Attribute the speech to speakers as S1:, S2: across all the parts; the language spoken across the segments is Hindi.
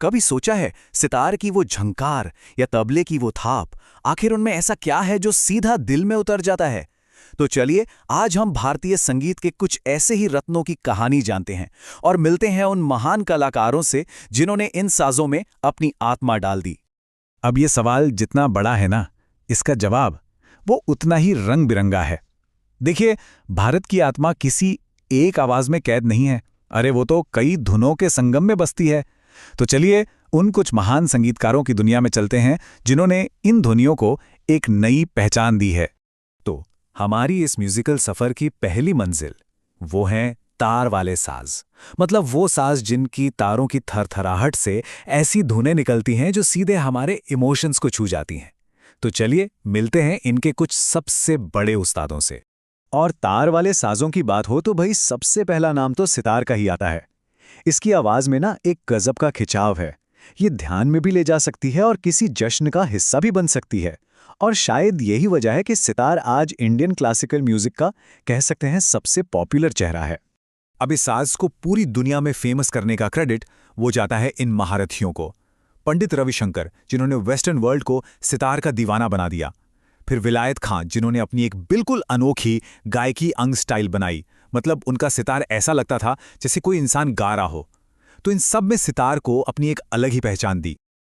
S1: कभी सोचा है सितार की वो झंकार या तबले की वो थाप, आखिर उनमें ऐसा क्या है जो सीधा दिल में उतर जाता है? तो चलिए आज हम भारतीय संगीत के कुछ ऐसे ही रत्नों की कहानी जानते हैं और मिलते हैं उन महान कलाकारों से जिन्होंने इन साजों में अपनी आत्मा डाल दी।
S2: अब ये सवाल जितना बड़ा है ना, इसका जवाब वो उतना ही रंग बिरंगा है। देखिए, भारत की आत्मा किसी एक आवाज में कैद नहीं है। अरे वो तो कई धुनों के संगम में बसती है। तो चलिए उन कुछ महान संगीतकारों की दुनिया में चलते हैं जिन्होंने इन ध्वनियों को एक नई पहचान दी है। तो हमारी इस म्यूजिकल सफर की पहली मंजिल वो हैं तार वाले साज। मतलब वो साज जिनकी तारों की थरथराहट से ऐसी धुनें निकलती हैं जो सीधे हमारे इमोशंस को छू जाती हैं। तो चलिए मिलते हैं इनके कुछ सबसे बड़े उस्तादों से। और तार वाले साजों की बात हो तो भाई सबसे पहला नाम तो सितार का ही आता है। इसकी आवाज में ना एक गजब का खिंचाव है। ये ध्यान में भी ले जा सकती है और किसी जश्न का हिस्सा भी बन सकती है। और शायद यही वजह है कि सितार आज इंडियन क्लासिकल म्यूजिक का कह सकते हैं सबसे पॉपुलर चेहरा है। अब इस साज को पूरी दुनिया में फेमस करने का क्रेडिट वो जाता है इन महारथियों को। पंडित रविशंकर, जिन्होंने वेस्टर्न वर्ल्ड को सितार का दीवाना बना दिया। फिर विलायत खान, जिन्होंने अपनी एक बिल्कुल अनोखी गायकी अंग स्टाइल बनाई। मतलब उनका सितार ऐसा लगता था जैसे कोई इंसान गा रहा हो। तो इन सब में सितार को अपनी एक अलग ही पहचान दी।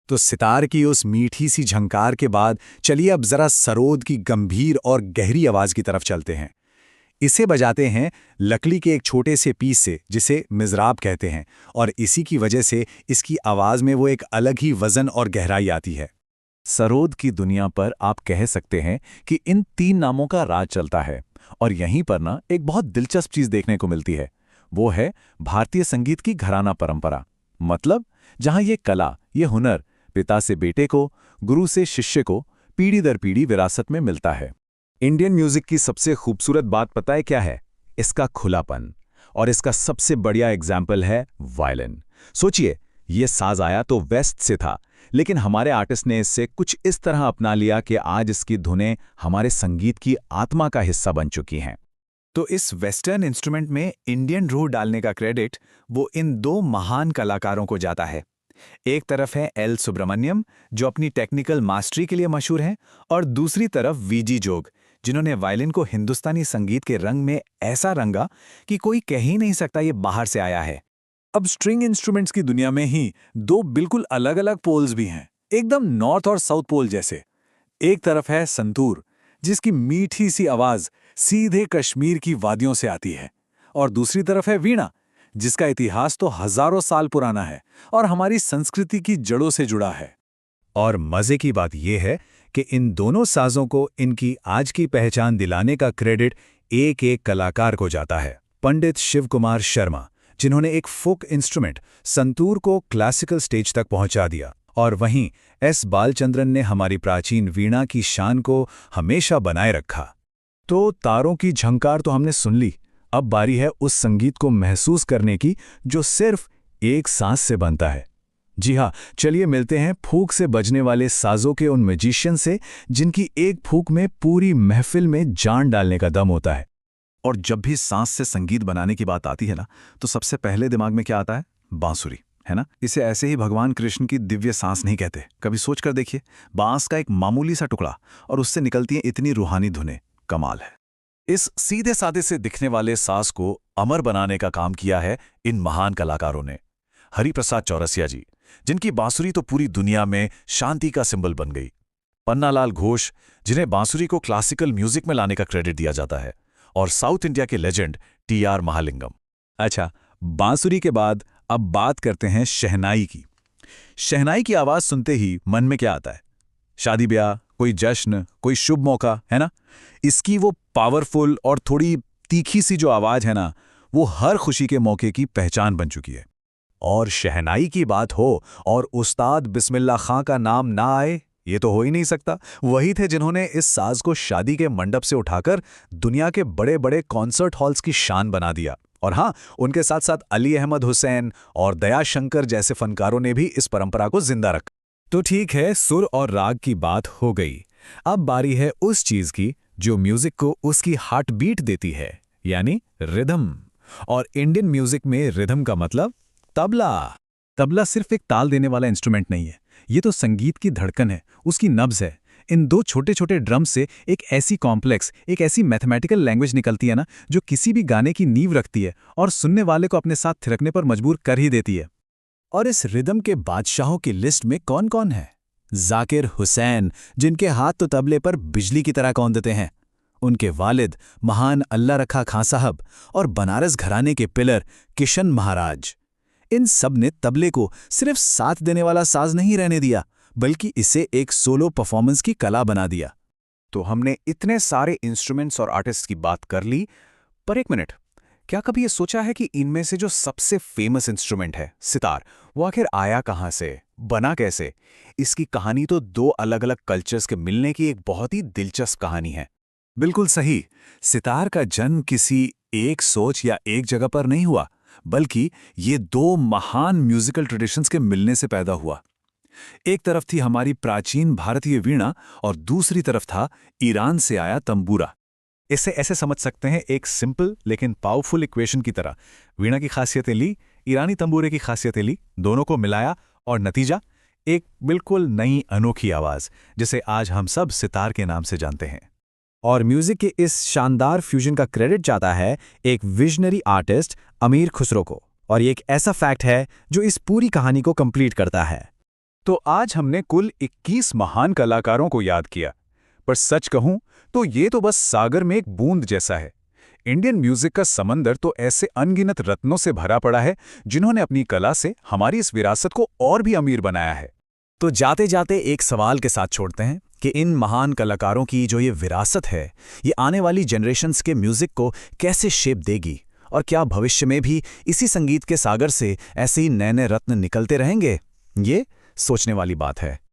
S2: तो सितार की उस मीठी सी झंकार के बाद चलिए अब जरा सरोद की गंभीर और गहरी आवाज की तरफ चलते हैं। इसे बजाते हैं लकड़ी के एक छोटे से पीस से, जिसे मिज़राब कहते हैं, और इसी की वजह से इसकी आवाज में वो एक अलग ही वजन और गहराई आती है। सरोद की दुनिया पर आप कह सकते हैं कि इन तीन नामों का राज चलता है। और यहीं पर ना एक बहुत दिलचस्प चीज देखने को मिलती है। वो है भारतीय संगीत की घराना परंपरा। मतलब जहां ये कला, ये हुनर पिता से बेटे को, गुरु से शिष्य को पीढ़ी दर पीढ़ी विरासत में मिलता है। इंडियन म्यूजिक की सबसे खूबसूरत बात पता है क्या है? इसका खुलापन। और इसका सबसे बढ़िया एग्जाम्पल है वायलिन। सोचिए, ये साज आया तो वेस्ट से था, लेकिन हमारे आर्टिस्ट ने इससे कुछ इस तरह अपना लिया कि आज इसकी धुनें हमारे संगीत की आत्मा का हिस्सा बन चुकी हैं। तो इस वेस्टर्न इंस्ट्रूमेंट में इंडियन रूह डालने का क्रेडिट वो इन दो महान कलाकारों को जाता है। एक तरफ है एल सुब्रमण्यम, जो अपनी टेक्निकल मास्टरी के लिए मशहूर हैं, और दूसरी तरफ वीजी जोग, जिन्होंने वायलिन को हिंदुस्तानी संगीत के रंग में ऐसा रंगा कि कोई कह ही नहीं सकता ये बाहर से आया है। अब स्ट्रिंग इंस्ट्रूमेंट्स की दुनिया में ही दो बिल्कुल अलग अलग पोल्स भी हैं, एकदम नॉर्थ और साउथ पोल जैसे। एक तरफ है संतूर, जिसकी मीठी सी आवाज सीधे कश्मीर की वादियों से आती है, और दूसरी तरफ है वीणा, जिसका इतिहास तो हजारों साल पुराना है और हमारी संस्कृति की जड़ों से जुड़ा है। और मजे की बात यह है कि इन दोनों साजों को इनकी आज की पहचान दिलाने का क्रेडिट एक एक कलाकार को जाता है। पंडित शिव कुमार शर्मा, जिन्होंने एक फोक इंस्ट्रूमेंट संतूर को क्लासिकल स्टेज तक पहुंचा दिया, और वहीं एस बालचंद्रन ने हमारी प्राचीन वीणा की शान को हमेशा बनाए रखा। तो तारों की झंकार तो हमने सुन ली, अब बारी है उस संगीत को महसूस करने की जो सिर्फ एक सांस से बनता है। जी हाँ, चलिए मिलते हैं फूंक से बजने वाले साजों के उन मैजिशियन से, जिनकी एक फूंक में पूरी महफिल में जान डालने का दम होता है। और जब भी सांस से संगीत बनाने की बात आती है ना, तो सबसे पहले दिमाग में क्या आता है? बांसुरी, है ना? इसे ऐसे ही भगवान कृष्ण की दिव्य सांस नहीं कहते। कभी सोच कर देखिए, बांस का एक मामूली सा टुकड़ा और उससे निकलती हैं इतनी रूहानी धुनें। कमाल है। इस सीधे साधे से दिखने वाले साज को अमर बनाने का काम किया है इन महान कलाकारों ने। हरिप्रसाद चौरसिया जी, जिनकी बांसुरी तो पूरी दुनिया में शांति का सिंबल बन गई। पन्नालाल घोष, जिन्हें बांसुरी को क्लासिकल म्यूजिक में लाने का क्रेडिट दिया जाता है। और साउथ इंडिया के लेजेंड टी.आर. महालिंगम। अच्छा, बांसुरी के बाद अब बात करते हैं शहनाई की। शहनाई की आवाज सुनते ही मन में क्या आता है? शादी ब्याह, कोई जश्न, कोई शुभ मौका, है ना? इसकी वो पावरफुल और थोड़ी तीखी सी जो आवाज है ना, वो हर खुशी के मौके की पहचान बन चुकी है। और शहनाई की बात हो और उस्ताद बिस्मिल्लाह खां का नाम ना आए, ये तो हो ही नहीं सकता। वही थे जिन्होंने इस साज को शादी के मंडप से उठाकर दुनिया के बड़े बड़े कॉन्सर्ट हॉल्स की शान बना दिया। और हाँ, उनके साथ साथ अली अहमद हुसैन और दया शंकर जैसे फनकारों ने भी इस परंपरा को जिंदा रखा। तो ठीक है, सुर और राग की बात हो गई। अब बारी है उस चीज की जो म्यूजिक को उसकी हार्ट बीट देती है, यानी रिदम। और इंडियन म्यूजिक में रिदम का मतलब तबला। तबला सिर्फ एक ताल देने वाला इंस्ट्रूमेंट नहीं है, ये तो संगीत की धड़कन है, उसकी नब्ज है। इन दो छोटे छोटे ड्रम्स से एक ऐसी कॉम्प्लेक्स, एक ऐसी मैथमेटिकल लैंग्वेज निकलती है ना, जो किसी भी गाने की नींव रखती है और सुनने वाले को अपने साथ थिरकने पर मजबूर कर ही देती है।
S1: और इस रिदम के बादशाहों की लिस्ट में कौन कौन है? जाकिर हुसैन, जिनके हाथ तो तबले पर बिजली की तरह कौंधते हैं, उनके वालिद महान अल्लाह रखा खां साहब और बनारस घराने के पिलर किशन महाराज। इन सब ने तबले को सिर्फ साथ देने वाला साज नहीं रहने दिया, बल्कि इसे एक सोलो परफॉर्मेंस की कला बना दिया। तो हमने इतने सारे इंस्ट्रूमेंट्स और आर्टिस्ट की बात कर ली, पर एक मिनट, क्या कभी ये सोचा है कि इनमें से जो सबसे फेमस इंस्ट्रूमेंट है सितार, वो आखिर आया कहाँ से, बना कैसे? इसकी कहानी तो दो अलग अलग कल्चर्स के मिलने की एक बहुत ही दिलचस्प कहानी है।
S2: बिल्कुल सही। सितार का जन्म किसी एक सोच या एक जगह पर नहीं हुआ, बल्कि ये दो महान म्यूजिकल ट्रेडिशंस के मिलने से पैदा हुआ। एक तरफ थी हमारी प्राचीन भारतीय वीणा और दूसरी तरफ था ईरान से आया तंबूरा। इसे ऐसे समझ सकते हैं, एक सिंपल लेकिन पावरफुल इक्वेशन की तरह। वीणा की खासियतें ली, ईरानी तंबूरे की खासियतें ली, दोनों को मिलाया और नतीजा एक बिल्कुल नई अनोखी आवाज, जिसे आज हम सब सितार के नाम से जानते हैं।
S1: और म्यूजिक के इस शानदार फ्यूजन का क्रेडिट जाता है एक विजनरी आर्टिस्ट अमीर खुसरो को, और ये एक ऐसा फैक्ट है जो इस पूरी कहानी को कंप्लीट करता है।
S2: तो आज हमने कुल 21 महान कलाकारों को याद किया, पर सच कहूं तो ये तो बस सागर में एक बूंद जैसा है। इंडियन म्यूजिक का समंदर तो ऐसे अनगिनत रत्नों से भरा पड़ा है, जिन्होंने अपनी कला से हमारी इस विरासत को और भी अमीर बनाया है।
S1: तो जाते जाते एक सवाल के साथ छोड़ते हैं कि इन महान कलाकारों की जो ये विरासत है, ये आने वाली जनरेशन्स के म्यूजिक को कैसे शेप देगी, और क्या भविष्य में भी इसी संगीत के सागर से ऐसे ही नए नए रत्न निकलते रहेंगे? ये सोचने वाली बात है।